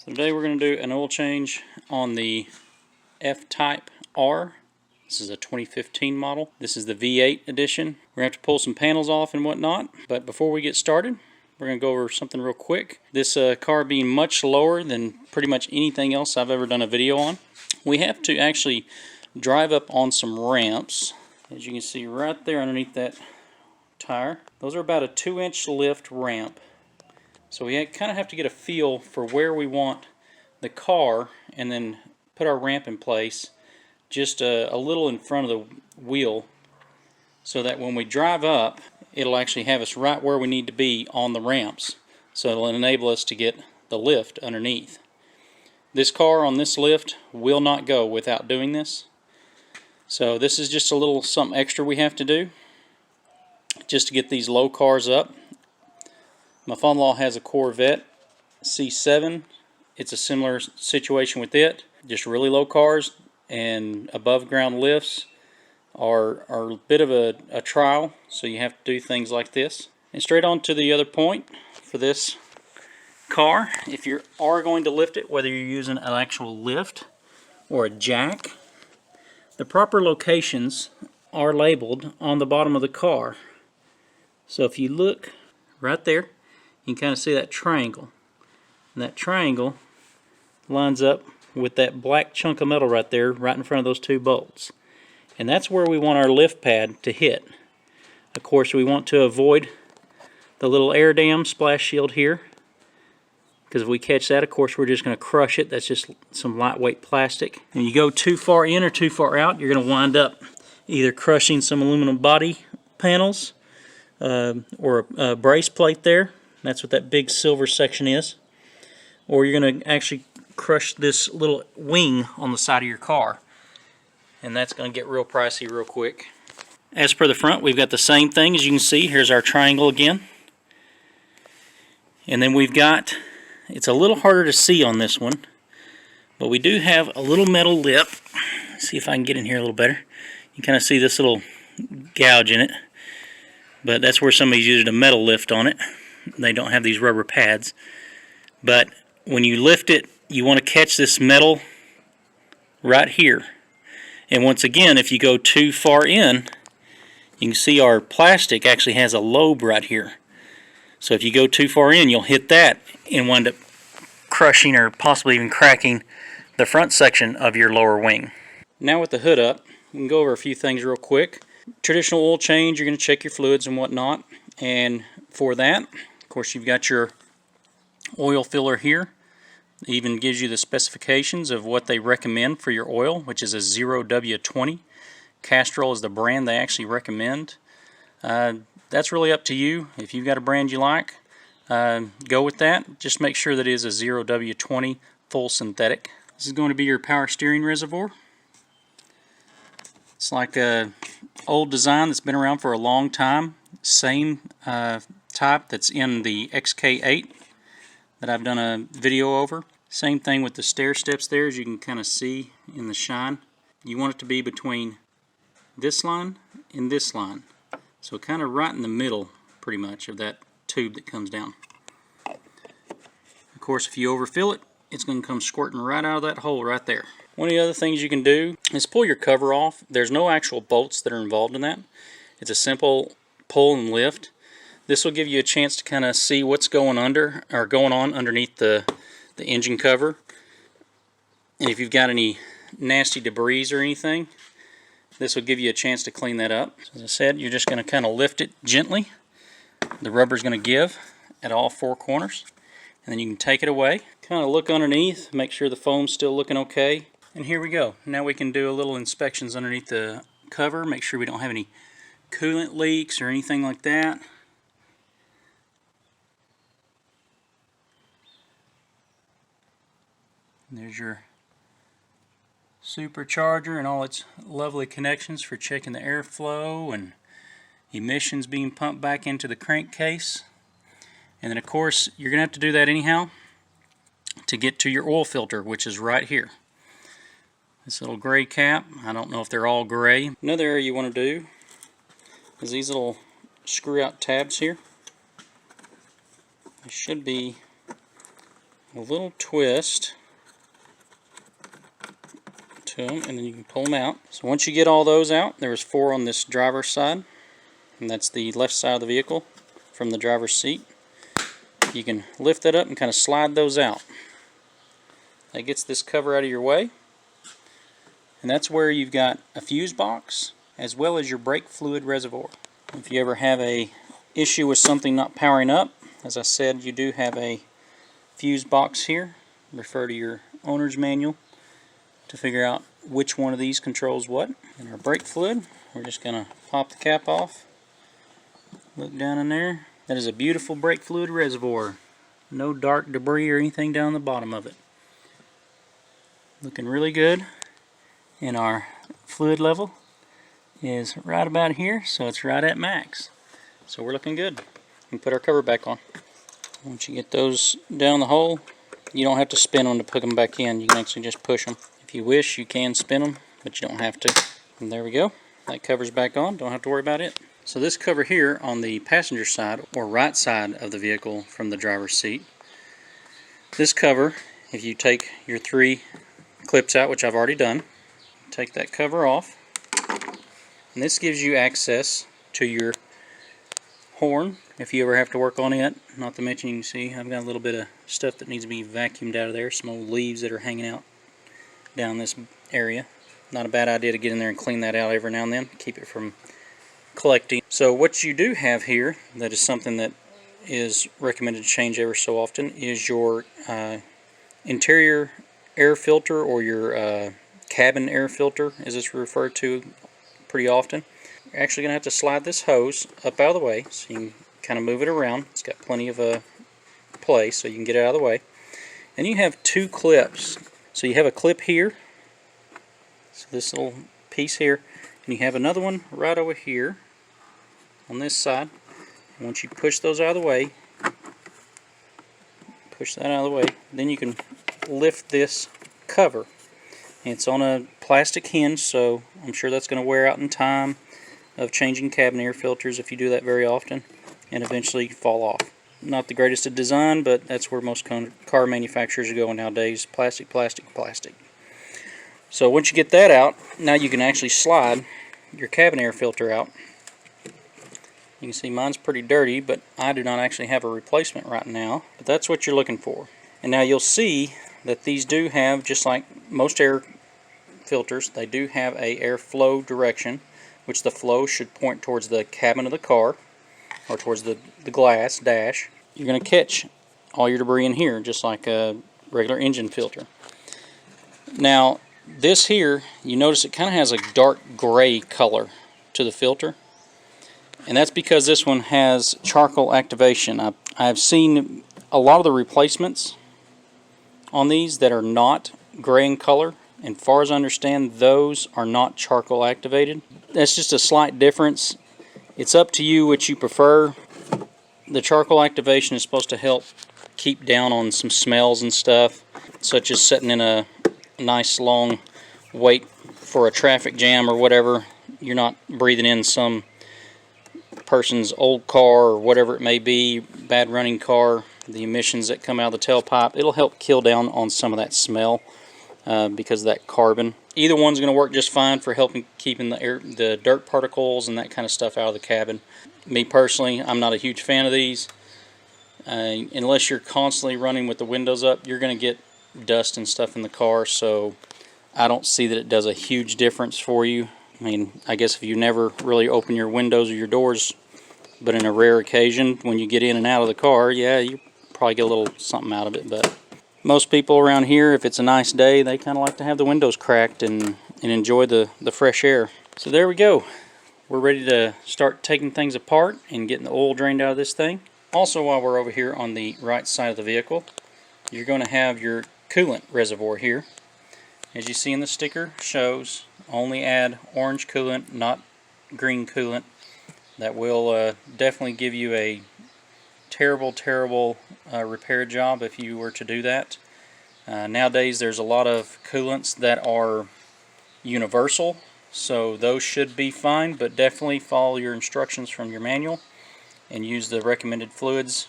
So today we're going to do an oil change on the F-Type R. This is a 2015 model. This is the V8 edition. We're going to have to pull some panels off and whatnot, but before we get started, we're going to go over something real quick. This car being much lower than pretty much anything else I've ever done a video on, we have to actually drive up on some ramps. As you can see right there underneath that tire, those are about a 2-inch lift ramp. So we kind of have to get a feel for where we want the car and then put our ramp in place just a little in front of the wheel, so that when we drive up, it'll actually have us right where we need to be on the ramps. So it'll enable us to get the lift underneath. This car on this lift will not go without doing this. So this is just a little something extra we have to do just to get these low cars up. My father-in-law has a Corvette C7. It's a similar situation with it. Just really low cars and above ground lifts are a bit of a trial, so you have to do things like this. And straight on to the other point for this car, if you are going to lift it, whether you're using an actual lift or a jack, the proper locations are labeled on the bottom of the car. So if you look right there, you can kind of see that triangle. And that triangle lines up with that black chunk of metal right there, right in front of those two bolts. And that's where we want our lift pad to hit. Of course, we want to avoid the little air dam splash shield here, because if we catch that, of course, we're just going to crush it. That's just some lightweight plastic. And you go too far in or too far out, you're going to wind up either crushing some aluminum body panels or a brace plate there. That's what that big silver section is. Or you're going to actually crush this little wing on the side of your car. And that's going to get real pricey real quick. As per the front, we've got the same thing. As you can see, here's our triangle again. And then we've got, it's a little harder to see on this one, but we do have a little metal lip. Let's see if I can get in here a little better. You kind of see this little gouge in it. But that's where somebody's used a metal lift on it. They don't have these rubber pads. But when you lift it, you want to catch this metal right here. And once again, if you go too far in, you can see our plastic actually has a lobe right here. So if you go too far in, you'll hit that and wind up crushing or possibly even cracking the front section of your lower wing. Now with the hood up, we can go over a few things real quick. Traditional oil change, you're going to check your fluids and whatnot. And for that, of course, you've got your oil filler here. It even gives you the specifications of what they recommend for your oil, which is a 0W20. Castrol is the brand they actually recommend. That's really up to you. If you've got a brand you like, go with that. Just make sure that it is a 0W20 full synthetic. This is going to be your power steering reservoir. It's like a old design that's been around for a long time. Same type that's in the XK8 that I've done a video over. Same thing with the stair steps there, as you can kind of see in the shine. You want it to be between this line and this line. So kind of right in the middle, pretty much, of that tube that comes down. Of course, if you overfill it, it's going to come squirting right out of that hole right there. One of the other things you can do is pull your cover off. There's no actual bolts that are involved in that. It's a simple pull and lift. This will give you a chance to kind of see what's going on underneath the engine cover. And if you've got any nasty debris or anything, this will give you a chance to clean that up. As I said, you're just going to kind of lift it gently. The rubber's going to give at all four corners. And then you can take it away. Kind of look underneath, make sure the foam's still looking okay. And here we go. Now we can do a little inspections underneath the cover, make sure we don't have any coolant leaks or anything like that. And there's your Supercharger and all its lovely connections for checking the airflow and emissions being pumped back into the crankcase. And then of course you're going to have to do that anyhow to get to your oil filter, which is right here. This little gray cap, I don't know if they're all gray. Another area you want to do is these little screw out tabs here. They should be a little twist to them, and then you can pull them out. So once you get all those out, there was 4 on this driver's side, and that's the left side of the vehicle from the driver's seat. You can lift that up and kind of slide those out. That gets this cover out of your way, and that's where you've got a fuse box as well as your brake fluid reservoir. If you ever have a issue with something not powering up, as I said, you do have a fuse box here. Refer to your owner's manual to figure out which one of these controls what. And our brake fluid, we're just going to pop the cap off. Look down in there. That is a beautiful brake fluid reservoir. No dark debris or anything down the bottom of it. Looking really good. And our fluid level is right about here, so it's right at max. So we're looking good. We can put our cover back on. Once you get those down the hole, you don't have to spin them to put them back in. You can actually just push them. If you wish, you can spin them, but you don't have to. And there we go. That cover's back on. Don't have to worry about it. So this cover here on the passenger side or right side of the vehicle from the driver's seat, this cover, if you take your 3 clips out, which I've already done, take that cover off, and this gives you access to your horn if you ever have to work on it. Not to mention, you can see I've got a little bit of stuff that needs to be vacuumed out of there, some old leaves that are hanging out down this area. Not a bad idea to get in there and clean that out every now and then, keep it from collecting. So what you do have here that is something that is recommended to change ever so often is your interior air filter, or your cabin air filter as it's referred to pretty often. You're actually going to have to slide this hose up out of the way so you can kind of move it around. It's got plenty of play so you can get it out of the way. And you have 2 clips. So you have a clip here, so this little piece here, and you have another one right over here on this side. And once you push those out of the way, push that out of the way, then you can lift this cover. It's on a plastic hinge, so I'm sure that's going to wear out in time of changing cabin air filters if you do that very often, and eventually fall off. Not the greatest of design, but that's where most car manufacturers are going nowadays. Plastic, plastic, plastic. So once you get that out, now you can actually slide your cabin air filter out. You can see mine's pretty dirty, but I do not actually have a replacement right now. But that's what you're looking for. And now you'll see that these do have, just like most air filters, they do have a airflow direction, which the flow should point towards the cabin of the car, or towards the glass dash. You're going to catch all your debris in here, just like a regular engine filter. Now, this here, you notice it kind of has a dark gray color to the filter, and that's because this one has charcoal activation. I've seen a lot of the replacements on these that are not gray in color, and far as I understand, those are not charcoal activated. That's just a slight difference. It's up to you which you prefer. The charcoal activation is supposed to help keep down on some smells and stuff, such as sitting in a nice long wait for a traffic jam or whatever. You're not breathing in some person's old car or whatever it may be, bad running car, the emissions that come out of the tailpipe. It'll help kill down on some of that smell because of that carbon. Either one's going to work just fine for helping keeping the dirt particles and that kind of stuff out of the cabin. Me personally, I'm not a huge fan of these. Unless you're constantly running with the windows up, you're going to get dust and stuff in the car, so I don't see that it does a huge difference for you. I mean, I guess if you never really open your windows or your doors, but in a rare occasion when you get in and out of the car, yeah, you probably get a little something out of it. But most people around here, if it's a nice day, they kind of like to have the windows cracked and enjoy the fresh air. So there we go. We're ready to start taking things apart and getting the oil drained out of this thing. Also, while we're over here on the right side of the vehicle, you're going to have your coolant reservoir here. As you see in the sticker, shows only add orange coolant, not green coolant. That will definitely give you a terrible repair job if you were to do that. Nowadays there's a lot of coolants that are universal, so those should be fine, but definitely follow your instructions from your manual and use the recommended fluids.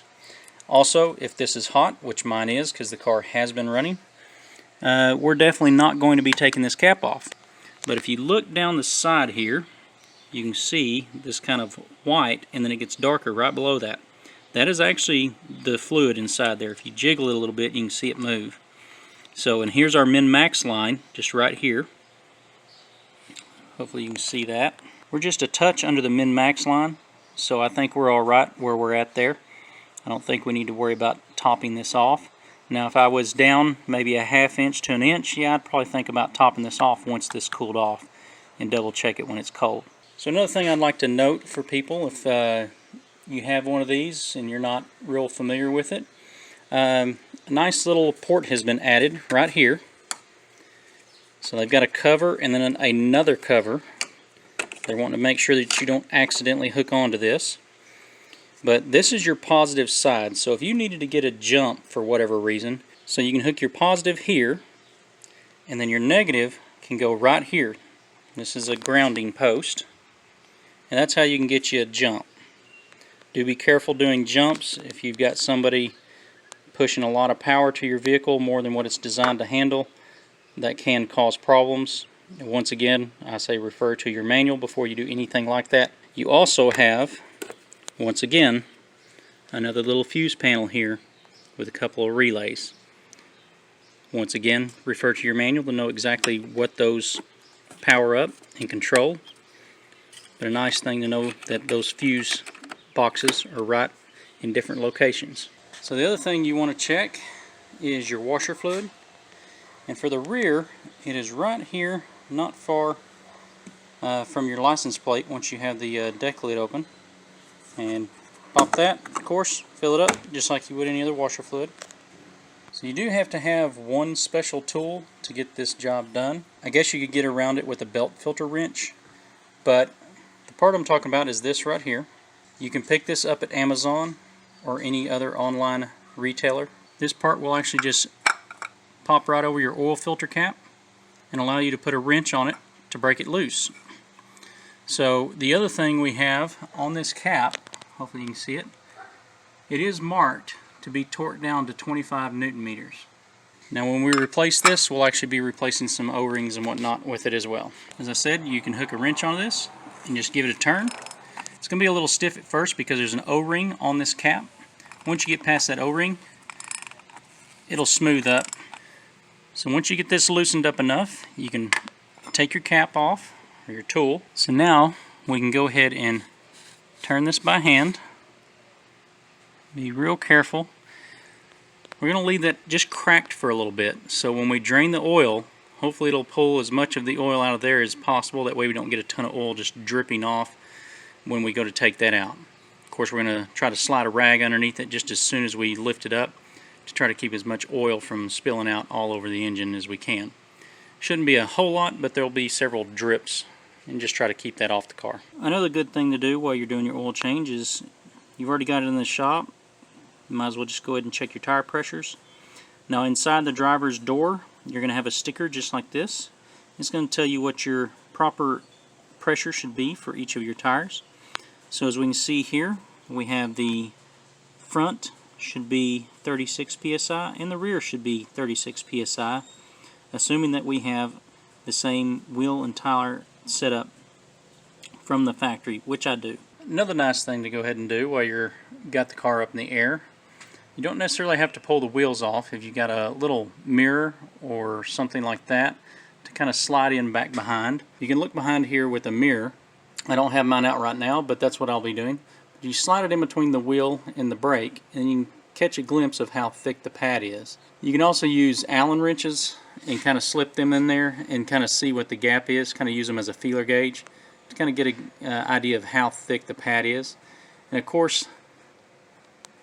Also, if this is hot, which mine is because the car has been running, we're definitely not going to be taking this cap off. But if you look down the side here, you can see this kind of white, and then it gets darker right below that. That is actually the fluid inside there. If you jiggle it a little bit, you can see it move. So, and here's our min-max line, just right here. Hopefully you can see that. We're just a touch under the min-max line, so I think we're alright where we're at there. I don't think we need to worry about topping this off. Now if I was down maybe a ½ inch to an inch, yeah, I'd probably think about topping this off once this cooled off and double check it when it's cold. So another thing I'd like to note for people, if you have one of these and you're not real familiar with it, a nice little port has been added right here. So they've got a cover and then another cover. They're wanting to make sure that you don't accidentally hook onto this. But this is your positive side, so if you needed to get a jump for whatever reason, so you can hook your positive here, and then your negative can go right here. This is a grounding post, and that's how you can get you a jump. Do be careful doing jumps if you've got somebody pushing a lot of power to your vehicle, more than what it's designed to handle. That can cause problems. And once again, I say refer to your manual before you do anything like that. You also have, once again, another little fuse panel here with a couple of relays. Once again, refer to your manual to know exactly what those power up and control. But a nice thing to know that those fuse boxes are right in different locations. So the other thing you want to check is your washer fluid. And for the rear, it is right here, not far from your license plate once you have the deck lid open. And pop that, of course, fill it up just like you would any other washer fluid. So you do have to have one special tool to get this job done. I guess you could get around it with a belt filter wrench, but the part I'm talking about is this right here. You can pick this up at Amazon or any other online retailer. This part will actually just pop right over your oil filter cap and allow you to put a wrench on it to break it loose. So the other thing we have on this cap, hopefully you can see it, it is marked to be torqued down to 25 Newton meters. Now when we replace this, we'll actually be replacing some O-rings and whatnot with it as well. As I said, you can hook a wrench on this and just give it a turn. It's going to be a little stiff at first because there's an O-ring on this cap. Once you get past that O-ring, it'll smooth up. So once you get this loosened up enough, you can take your cap off, or your tool. So now we can go ahead and turn this by hand. Be real careful. We're going to leave that just cracked for a little bit. So when we drain the oil, hopefully it'll pull as much of the oil out of there as possible. That way we don't get a ton of oil just dripping off when we go to take that out. Of course, we're going to try to slide a rag underneath it just as soon as we lift it up, to try to keep as much oil from spilling out all over the engine as we can. Shouldn't be a whole lot, but there'll be several drips, and just try to keep that off the car. Another good thing to do while you're doing your oil change is, you've already got it in the shop, you might as well just go ahead and check your tire pressures. Now inside the driver's door, you're going to have a sticker just like this. It's going to tell you what your proper pressure should be for each of your tires. So as we can see here, we have the front should be 36 psi and the rear should be 36 psi, assuming that we have the same wheel and tire setup from the factory, which I do. Another nice thing to go ahead and do while you're got the car up in the air, you don't necessarily have to pull the wheels off. If you've got a little mirror or something like that to kind of slide in back behind, you can look behind here with a mirror. I don't have mine out right now, but that's what I'll be doing. You slide it in between the wheel and the brake, and you can catch a glimpse of how thick the pad is. You can also use Allen wrenches and kind of slip them in there and kind of see what the gap is, kind of use them as a feeler gauge to kind of get an idea of how thick the pad is. And of course,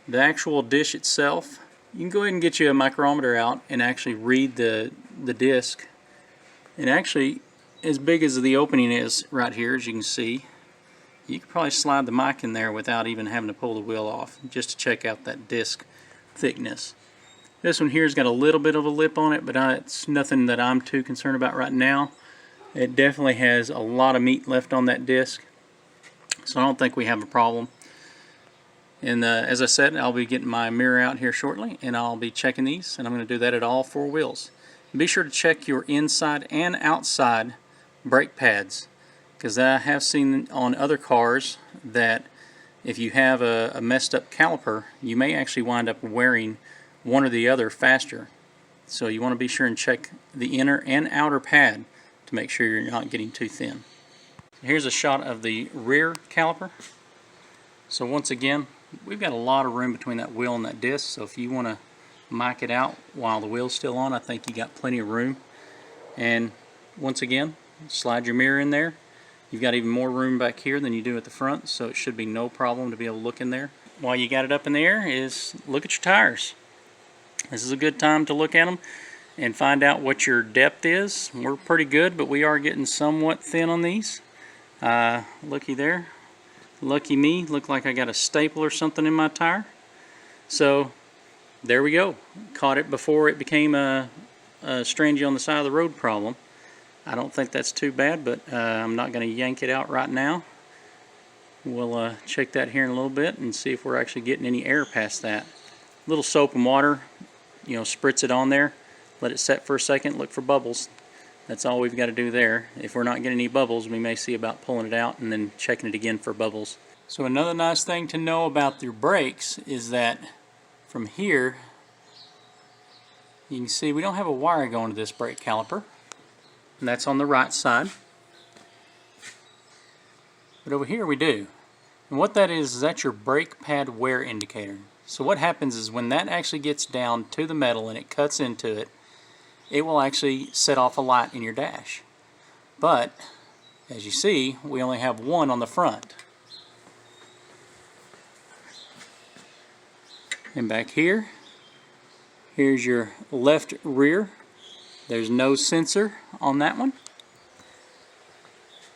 the actual dish itself, you can go ahead and get you a micrometer out and actually read the disc. And actually, as big as the opening is right here, as you can see, you could probably slide the mic in there without even having to pull the wheel off, just to check out that disc thickness. This one here's got a little bit of a lip on it, but it's nothing that I'm too concerned about right now. It definitely has a lot of meat left on that disc, so I don't think we have a problem. And as I said, I'll be getting my mirror out here shortly, and I'll be checking these, and I'm going to do that at all 4 wheels. Be sure to check your inside and outside brake pads, because I have seen on other cars that if you have a messed up caliper, you may actually wind up wearing one or the other faster. So you want to be sure and check the inner and outer pad to make sure you're not getting too thin. Here's a shot of the rear caliper. So once again, we've got a lot of room between that wheel and that disc, so if you want to mic it out while the wheel's still on, I think you got plenty of room. And once again, slide your mirror in there. You've got even more room back here than you do at the front, so it should be no problem to be able to look in there. While you got it up in the air, is look at your tires. This is a good time to look at them and find out what your depth is. We're pretty good, but we are getting somewhat thin on these. Looky there. Lucky me, looked like I got a staple or something in my tire. So there we go. Caught it before it became a strange on the side of the road problem. I don't think that's too bad, but I'm not going to yank it out right now. We'll check that here in a little bit and see if we're actually getting any air past that. A little soap and water, you know, spritz it on there, let it set for a second, look for bubbles. That's all we've got to do there. If we're not getting any bubbles, we may see about pulling it out and then checking it again for bubbles. So another nice thing to know about your brakes is that from here, you can see we don't have a wire going to this brake caliper. And that's on the right side. But over here we do. And what that is that's your brake pad wear indicator. So what happens is when that actually gets down to the metal and it cuts into it, it will actually set off a light in your dash. But as you see, we only have one on the front. And back here, here's your left rear. There's no sensor on that one.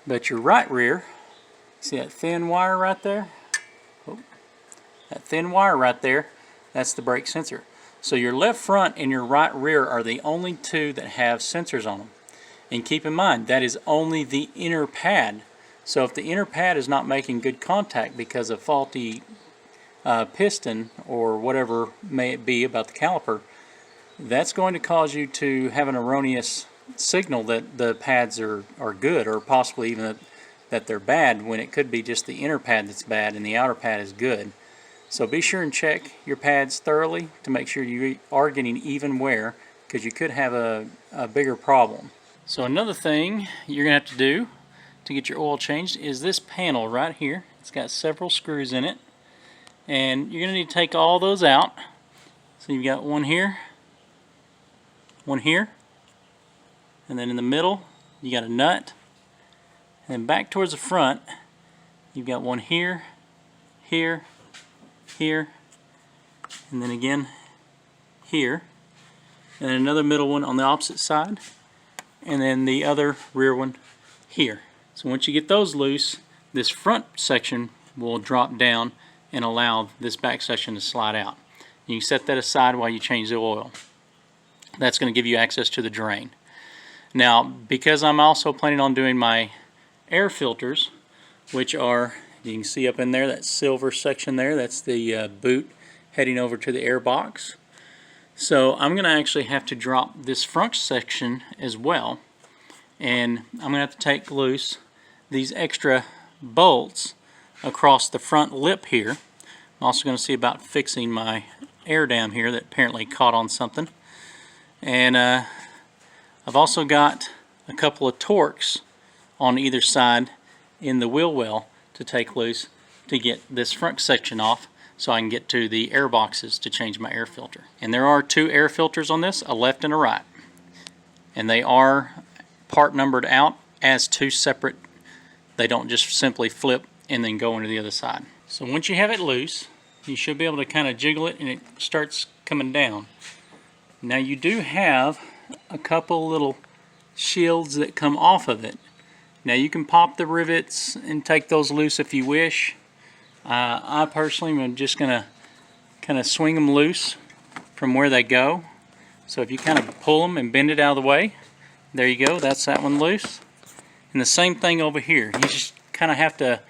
But your right rear, see that thin wire right there? Oh, that thin wire right there, that's the brake sensor. So your left front and your right rear are the only two that have sensors on them. And keep in mind, that is only the inner pad. So if the inner pad is not making good contact because of faulty piston or whatever may it be about the caliper, that's going to cause you to have an erroneous signal that the pads are good, or possibly even that they're bad, when it could be just the inner pad that's bad and the outer pad is good. So be sure and check your pads thoroughly to make sure you are getting even wear, because you could have a bigger problem. So another thing you're going to have to do to get your oil changed is this panel right here. It's got several screws in it, and you're going to need to take all those out. So you've got one here, and then in the middle you got a nut, and then back towards the front you've got one here, here, and then again here, and then another middle one on the opposite side, and then the other rear one here. So once you get those loose, this front section will drop down and allow this back section to slide out. You can set that aside while you change the oil. That's going to give you access to the drain. Now, because I'm also planning on doing my air filters, which are, you can see up in there, that silver section there, that's the boot heading over to the air box. So I'm going to actually have to drop this front section as well, and I'm going to have to take loose these extra bolts across the front lip here. I'm also going to see about fixing my air dam here that apparently caught on something. And I've also got a couple of Torx on either side in the wheel well to take loose to get this front section off, so I can get to the air boxes to change my air filter. And there are two air filters on this, a left and a right. And they are part numbered out as two separate. They don't just simply flip and then go into the other side. So once you have it loose, you should be able to kind of jiggle it and it starts coming down. Now you do have a couple little shields that come off of it. Now you can pop the rivets and take those loose if you wish. I personally am just going to kind of swing them loose from where they go. So if you kind of pull them and bend it out of the way, there you go, that's that one loose. And the same thing over here. You just kind of have to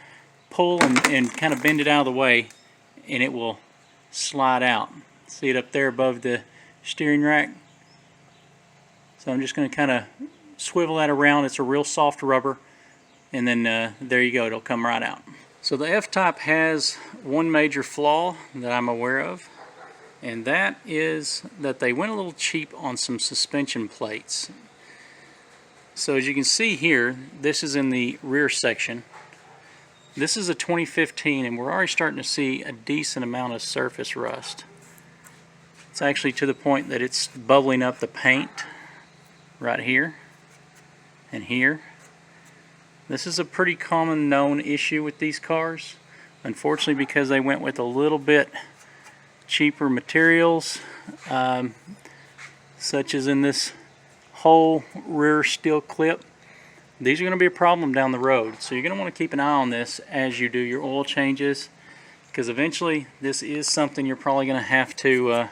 pull and kind of bend it out of the way, and it will slide out. See it up there above the steering rack? So I'm just going to kind of swivel that around. It's a real soft rubber, and then there you go, it'll come right out. So the F-Type has one major flaw that I'm aware of, and that is that they went a little cheap on some suspension plates. So as you can see here, this is in the rear section. This is a 2015, and we're already starting to see a decent amount of surface rust. It's actually to the point that it's bubbling up the paint right here and here. This is a pretty common known issue with these cars. Unfortunately, because they went with a little bit cheaper materials, such as in this whole rear steel clip, these are going to be a problem down the road. So you're going to want to keep an eye on this as you do your oil changes, because eventually this is something you're probably going to have to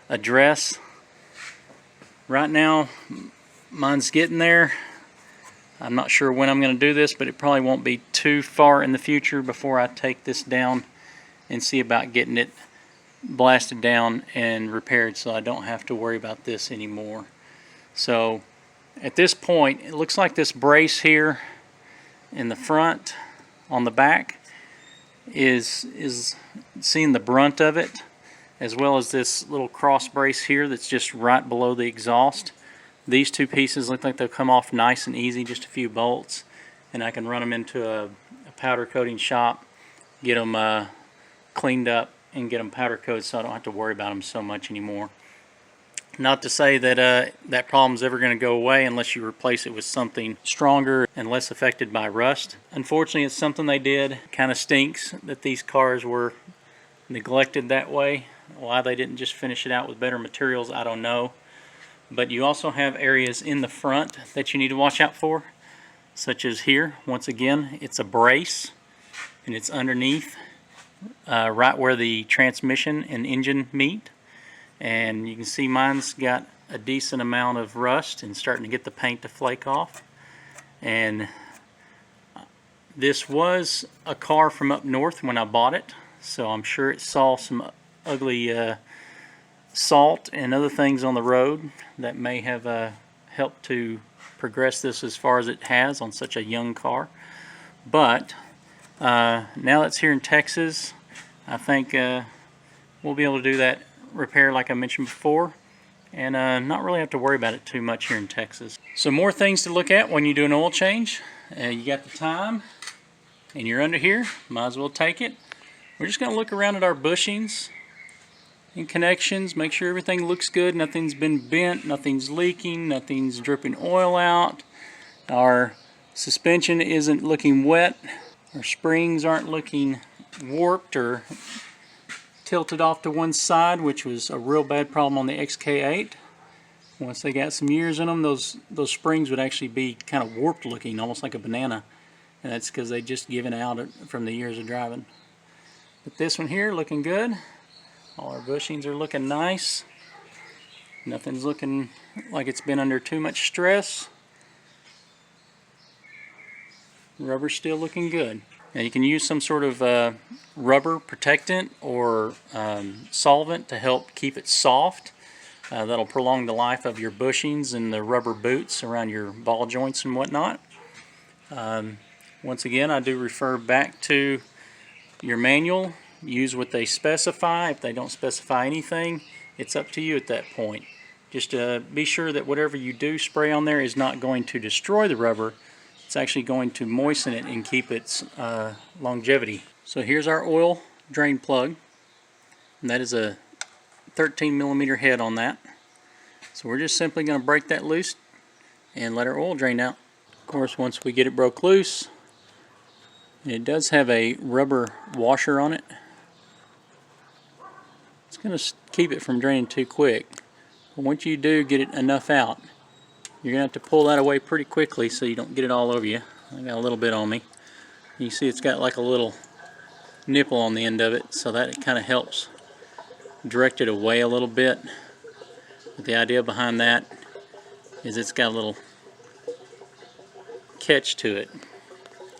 address. Right now mine's getting there. I'm not sure when I'm going to do this, but it probably won't be too far in the future before I take this down and see about getting it blasted down and repaired, so I don't have to worry about this anymore. So at this point, it looks like this brace here in the front on the back is seeing the brunt of it, as well as this little cross brace here that's just right below the exhaust. These two pieces look like they'll come off nice and easy, just a few bolts, and I can run them into a powder coating shop, get them cleaned up, and get them powder coated so I don't have to worry about them so much anymore. Not to say that that problem's ever going to go away unless you replace it with something stronger and less affected by rust. Unfortunately, it's something they did. Kind of stinks that these cars were neglected that way. Why they didn't just finish it out with better materials, I don't know. But you also have areas in the front that you need to watch out for, such as here. Once again, it's a brace, and it's underneath right where the transmission and engine meet. And you can see mine's got a decent amount of rust and starting to get the paint to flake off. And this was a car from up north when I bought it, so I'm sure it saw some ugly salt and other things on the road that may have helped to progress this as far as it has on such a young car. But now that's here in Texas, I think we'll be able to do that repair like I mentioned before, and not really have to worry about it too much here in Texas. So more things to look at when you do an oil change. You got the time and you're under here, might as well take it. We're just going to look around at our bushings and connections, make sure everything looks good, nothing's been bent, nothing's leaking, nothing's dripping oil out, our suspension isn't looking wet, our springs aren't looking warped or tilted off to one side, which was a real bad problem on the XK8. Once they got some years in them, those springs would actually be kind of warped looking, almost like a banana, and that's because they just given out from the years of driving. But this one here looking good. All our bushings are looking nice. Nothing's looking like it's been under too much stress. Rubber's still looking good. Now you can use some sort of rubber protectant or solvent to help keep it soft. That'll prolong the life of your bushings and the rubber boots around your ball joints and whatnot. Once again, I do refer back to your manual. Use what they specify. If they don't specify anything, it's up to you at that point. Just be sure that whatever you do spray on there is not going to destroy the rubber. It's actually going to moisten it and keep its longevity. So here's our oil drain plug, and that is a 13mm head on that. So we're just simply going to break that loose and let our oil drain out. Of course, once we get it broke loose, and it does have a rubber washer on it, it's going to keep it from draining too quick. But once you do get it enough out, you're going to have to pull that away pretty quickly so you don't get it all over you. I got a little bit on me. You see it's got like a little nipple on the end of it, so that it kind of helps direct it away a little bit. But the idea behind that is it's got a little catch to it.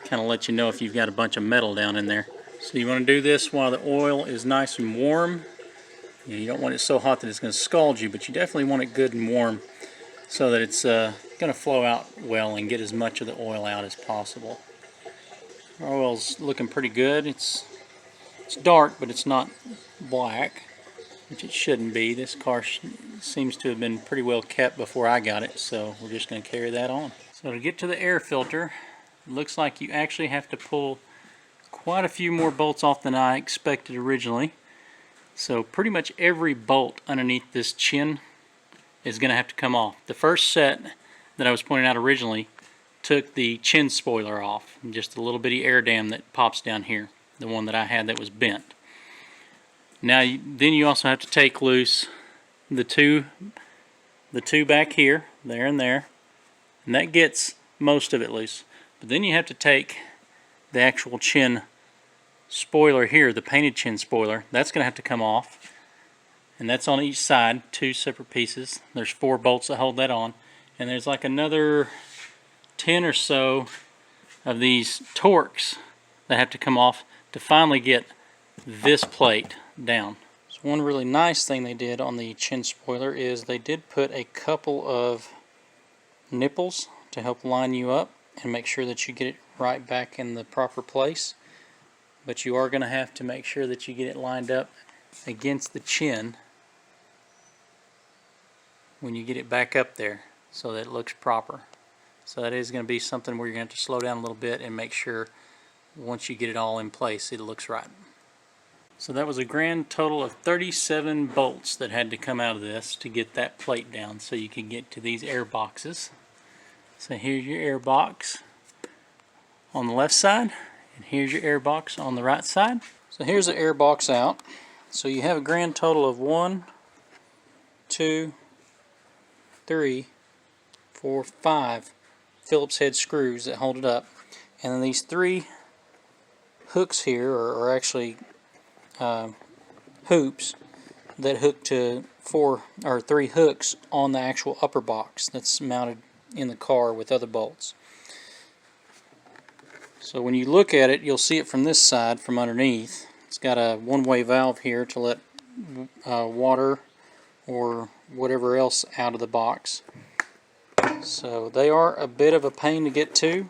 Kind of let you know if you've got a bunch of metal down in there. So you want to do this while the oil is nice and warm. You don't want it so hot that it's going to scald you, but you definitely want it good and warm so that it's going to flow out well and get as much of the oil out as possible. Our oil's looking pretty good. It's dark, but it's not black, which it shouldn't be. This car seems to have been pretty well kept before I got it, so we're just going to carry that on. So to get to the air filter, it looks like you actually have to pull quite a few more bolts off than I expected originally. So pretty much every bolt underneath this chin is going to have to come off. The first set that I was pointing out originally took the chin spoiler off, just a little bitty air dam that pops down here, the one that I had that was bent. Now then you also have to take loose the two back here, there and there, and that gets most of it loose. But then you have to take the actual chin spoiler here, the painted chin spoiler. That's going to have to come off, and that's on each side, 2 separate pieces. There's 4 bolts that hold that on, and there's like another 10 or so of these Torx that have to come off to finally get this plate down. So one really nice thing they did on the chin spoiler is they did put a couple of nipples to help line you up and make sure that you get it right back in the proper place. But you are going to have to make sure that you get it lined up against the chin when you get it back up there so that it looks proper. So that is going to be something where you're going to have to slow down a little bit and make sure once you get it all in place it looks right. So that was a grand total of 37 bolts that had to come out of this to get that plate down so you can get to these air boxes. So here's your air box on the left side, and here's your air box on the right side. So here's the air box out. So you have a grand total of 1, 2, 3, 4, 5 Phillips head screws that hold it up, and then these 3 hooks here are actually hoops that hook to 3 hooks on the actual upper box that's mounted in the car with other bolts. So when you look at it, you'll see it from this side, from underneath. It's got a one-way valve here to let water or whatever else out of the box. So they are a bit of a pain to get to.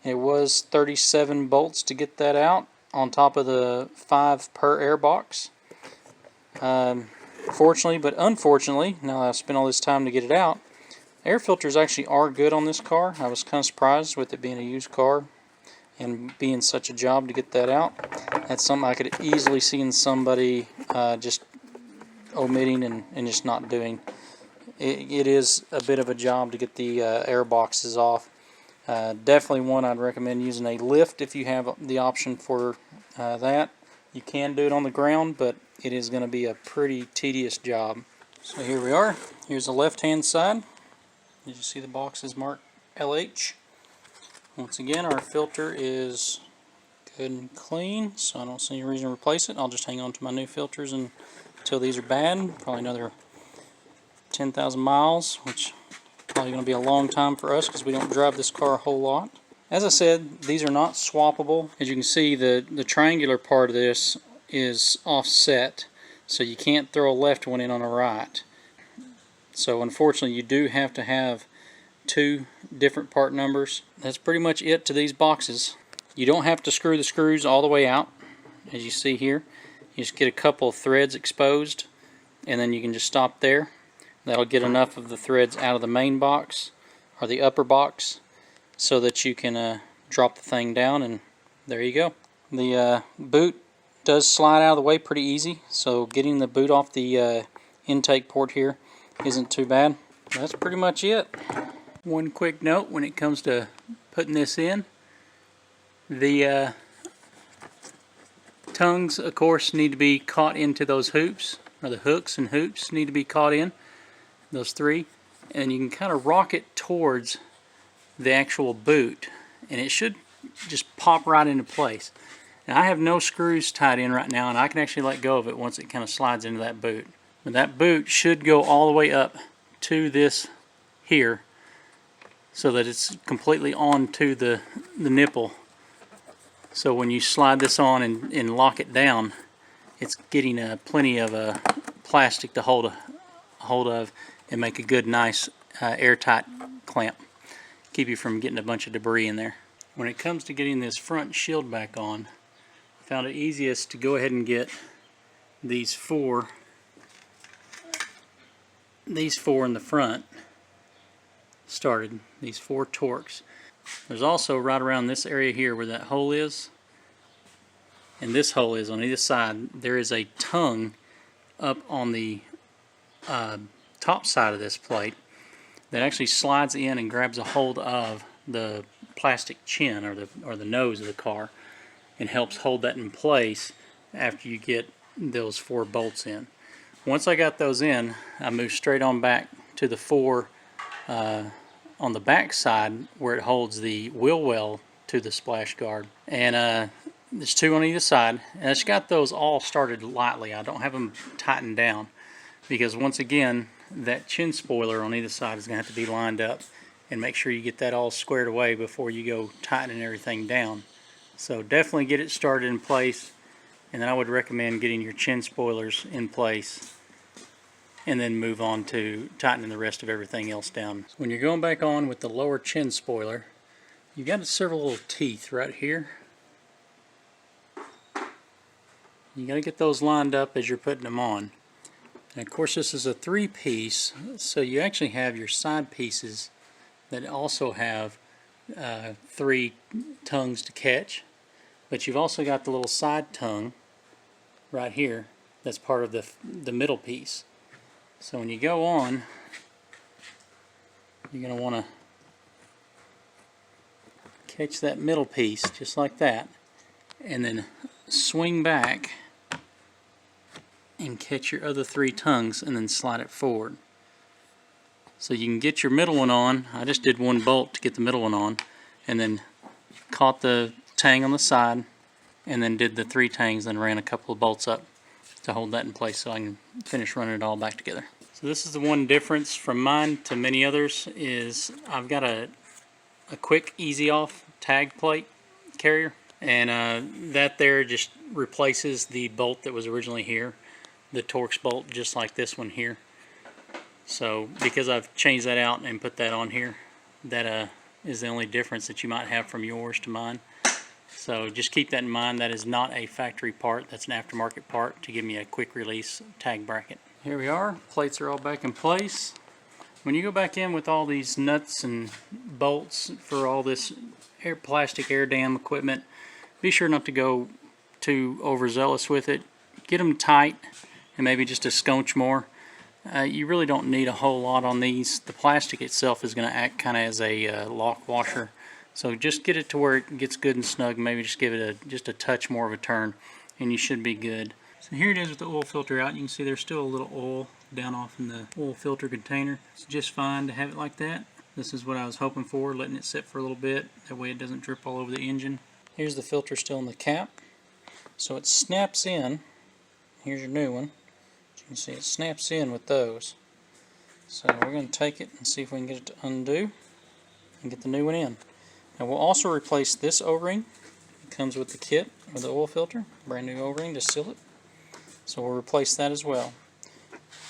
It was 37 bolts to get that out, on top of the 5 per air box. Fortunately, but unfortunately, now that I've spent all this time to get it out, air filters actually are good on this car. I was kind of surprised with it being a used car and being such a job to get that out. That's something I could easily see in somebody just omitting and just not doing. It is a bit of a job to get the air boxes off. Definitely one I'd recommend using a lift if you have the option for that. You can do it on the ground, but it is going to be a pretty tedious job. So here we are. Here's the left hand side. Did you see the boxes marked LH? Once again, our filter is good and clean, so I don't see any reason to replace it. I'll just hang on to my new filters until these are bad. Probably another 10,000 miles, which probably going to be a long time for us because we don't drive this car a whole lot. As I said, these are not swappable. As you can see, the triangular part of this is offset, so you can't throw a left one in on a right. So unfortunately, you do have to have 2 different part numbers. That's pretty much it to these boxes. You don't have to screw the screws all the way out, as you see here. You just get a couple of threads exposed, and then you can just stop there. That'll get enough of the threads out of the main box or the upper box so that you can drop the thing down, and there you go. The boot does slide out of the way pretty easy, so getting the boot off the intake port here isn't too bad. That's pretty much it. One quick note when it comes to putting this in, the tongues of course need to be caught into those hoops, or the hooks and hoops need to be caught in, those 3, and you can kind of rock it towards the actual boot and it should just pop right into place. Now I have no screws tied in right now, and I can actually let go of it once it kind of slides into that boot. But that boot should go all the way up to this here so that it's completely onto the nipple. So when you slide this on and lock it down, it's getting plenty of plastic to hold of and make a good, nice airtight clamp. Keep you from getting a bunch of debris in there. When it comes to getting this front shield back on, I found it easiest to go ahead and get these four in the front started, these 4 Torx. There's also right around this area here where that hole is, and this hole is on either side, there is a tongue up on the top side of this plate that actually slides in and grabs a hold of the plastic chin or the nose of the car and helps hold that in place after you get those 4 bolts in. Once I got those in, I moved straight on back to the 4 on the back side where it holds the wheel well to the splash guard, and there's 2 on either side, and I just got those all started lightly. I don't have them tightened down because once again that chin spoiler on either side is going to have to be lined up, and make sure you get that all squared away before you go tightening everything down. So definitely get it started in place, and then I would recommend getting your chin spoilers in place and then move on to tightening the rest of everything else down. So when you're going back on with the lower chin spoiler, you got several little teeth right here. You got to get those lined up as you're putting them on. And of course this is a 3-piece, so you actually have your side pieces that also have 3 tongues to catch, but you've also got the little side tongue right here that's part of the middle piece. So when you go on, you're going to want to catch that middle piece just like that, and then swing back and catch your other 3 tongues and then slide it forward. So you can get your middle one on. I just did 1 bolt to get the middle one on, and then caught the tang on the side, and then did the 3 tangs, then ran a couple of bolts up to hold that in place so I can finish running it all back together. So this is the one difference from mine to many others, is I've got a quick easy off tag plate carrier, and that there just replaces the bolt that was originally here, the Torx bolt, just like this one here. So because I've changed that out and put that on here, that is the only difference that you might have from yours to mine. So just keep that in mind. That is not a factory part, that's an aftermarket part to give me a quick release tag bracket. Here we are, plates are all back in place. When you go back in with all these nuts and bolts for all this plastic air dam equipment, be sure not to go too overzealous with it. Get them tight and maybe just a scotch more. You really don't need a whole lot on these. The plastic itself is going to act kind of as a lock washer. So just get it to where it gets good and snug. Maybe just give it just a touch more of a turn, and you should be good. So here it is with the oil filter out. You can see there's still a little oil down off in the oil filter container. It's just fine to have it like that. This is what I was hoping for, letting it sit for a little bit. That way it doesn't drip all over the engine. Here's the filter still in the cap. So it snaps in. Here's your new one. As you can see, it snaps in with those. So we're going to take it and see if we can get it to undo and get the new one in. Now we'll also replace this O-ring. It comes with the kit with the oil filter. Brand new O-ring to seal it. So we'll replace that as well.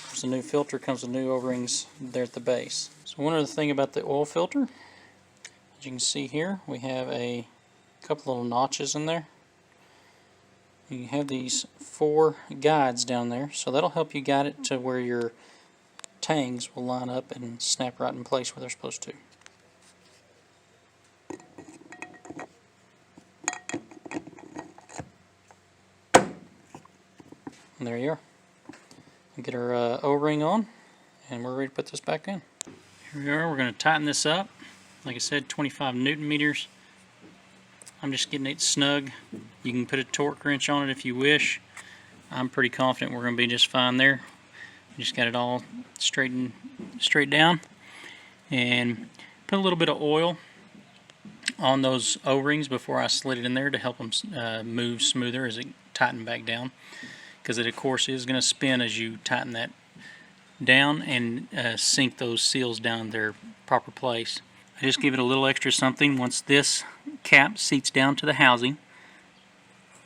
There's a new filter, comes with new O-rings there at the base. So one other thing about the oil filter, as you can see here, we have a couple little notches in there. You have these 4 guides down there, so that'll help you guide it to where your tangs will line up and snap right in place where they're supposed to. And there you are. We'll get our O-ring on, and we're ready to put this back in. Here we are. We're going to tighten this up. Like I said, 25 Newton meters. I'm just getting it snug. You can put a torque wrench on it if you wish. I'm pretty confident we're going to be just fine there. We just got it all straight down, and put a little bit of oil on those O-rings before I slid it in there to help them move smoother as it tighten back down, because it of course is going to spin as you tighten that down and sink those seals down in their proper place. I just give it a little extra something. Once this cap seats down to the housing,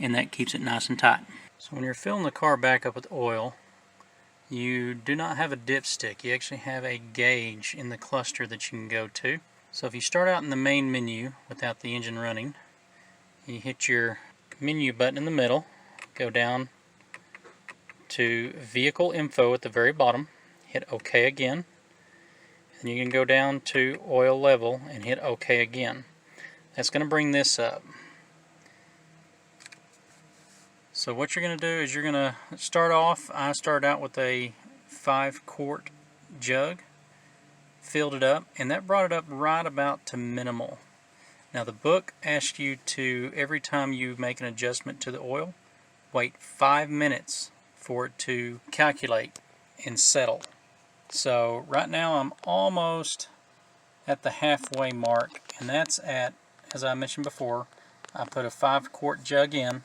and that keeps it nice and tight. So when you're filling the car back up with oil, you do not have a dipstick. You actually have a gauge in the cluster that you can go to. So if you start out in the main menu without the engine running, you hit your menu button in the middle, go down to Vehicle Info at the very bottom, hit OK again, and you can go down to Oil Level and hit OK again. That's going to bring this up. So what you're going to do is you're going to start off, I started out with a 5-quart jug, filled it up, and that brought it up right about to minimal. Now the book asks you to, every time you make an adjustment to the oil, wait 5 minutes for it to calculate and settle. So right now I'm almost at the halfway mark, and that's at, as I mentioned before, I put a 5-quart jug in,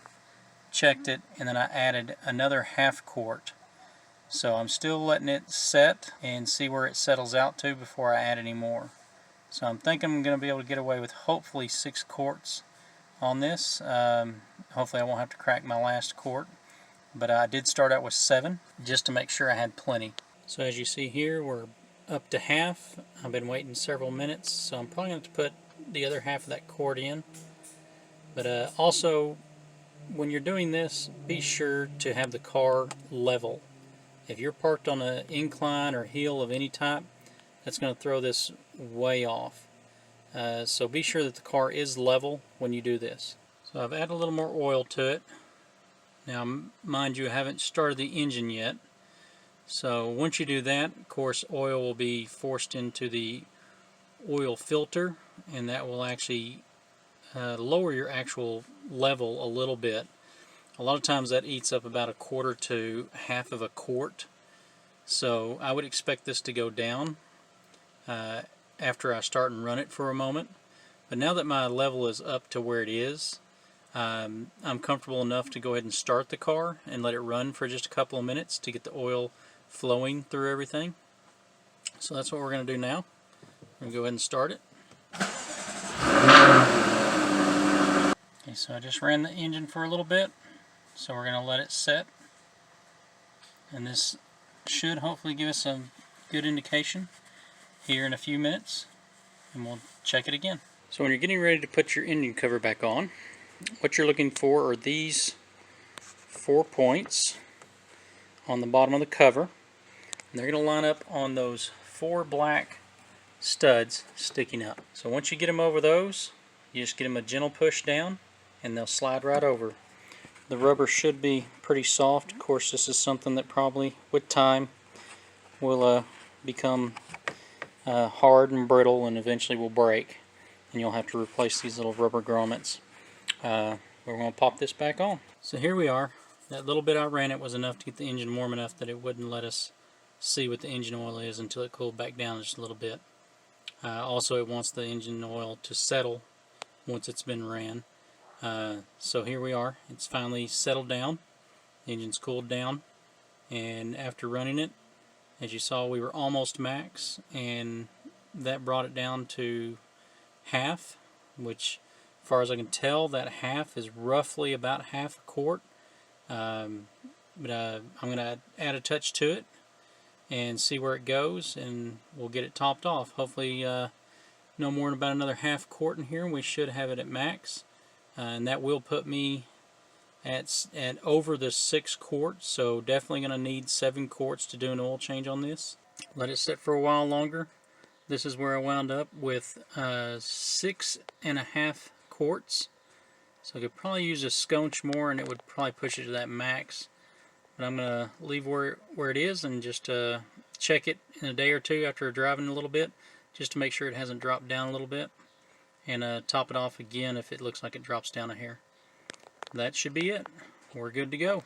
checked it, and then I added another 1/2 quart. So I'm still letting it set and see where it settles out to before I add any more. So I'm thinking I'm going to be able to get away with hopefully 6 quarts on this. Hopefully I won't have to crack my last quart. But I did start out with 7 just to make sure I had plenty. So as you see here, we're up to half. I've been waiting several minutes, so I'm probably going to have to put the other half of that quart in. But also, when you're doing this, be sure to have the car level. If you're parked on an incline or hill of any type, that's going to throw this way off. So be sure that the car is level when you do this. So I've added a little more oil to it. Now mind you, I haven't started the engine yet. So once you do that, of course, oil will be forced into the oil filter, and that will actually lower your actual level a little bit. A lot of times that eats up about 1/4 to 1/2 of a quart. So I would expect this to go down after I start and run it for a moment. But now that my level is up to where it is, I'm comfortable enough to go ahead and start the car and let it run for just a couple of minutes to get the oil flowing through everything. So that's what we're going to do now. I'm going to go ahead and start it. Okay, so I just ran the engine for a little bit, so we're going to let it set, and this should hopefully give us a good indication here in a few minutes, and we'll check it again. So when you're getting ready to put your engine cover back on, what you're looking for are these 4 points on the bottom of the cover, and they're going to line up on those 4 black studs sticking up. So once you get them over those, you just get them a gentle push down and they'll slide right over. The rubber should be pretty soft. Of course, this is something that probably with time will become hard and brittle and eventually will break, and you'll have to replace these little rubber grommets. We're going to pop this back on. So here we are. That little bit I ran it was enough to get the engine warm enough that it wouldn't let us see what the engine oil is until it cooled back down just a little bit. Also, it wants the engine oil to settle once it's been ran. So here we are. It's finally settled down. The engine's cooled down, and after running it, as you saw, we were almost max, and that brought it down to half, which, as far as I can tell, that half is roughly about 1/2 quart. But I'm going to add a touch to it and see where it goes, and we'll get it topped off. Hopefully no more than about another 1/2 quart in here, and we should have it at max. And that will put me at over the 6 quarts, so definitely going to need 7 quarts to do an oil change on this. Let it sit for a while longer. This is where I wound up with 6.5 quarts. So I could probably use a scotch more and it would probably push it to that max. But I'm going to leave where it is and just check it in a day or two after driving a little bit, just to make sure it hasn't dropped down a little bit, and top it off again if it looks like it drops down a hair. That should be it. We're good to go.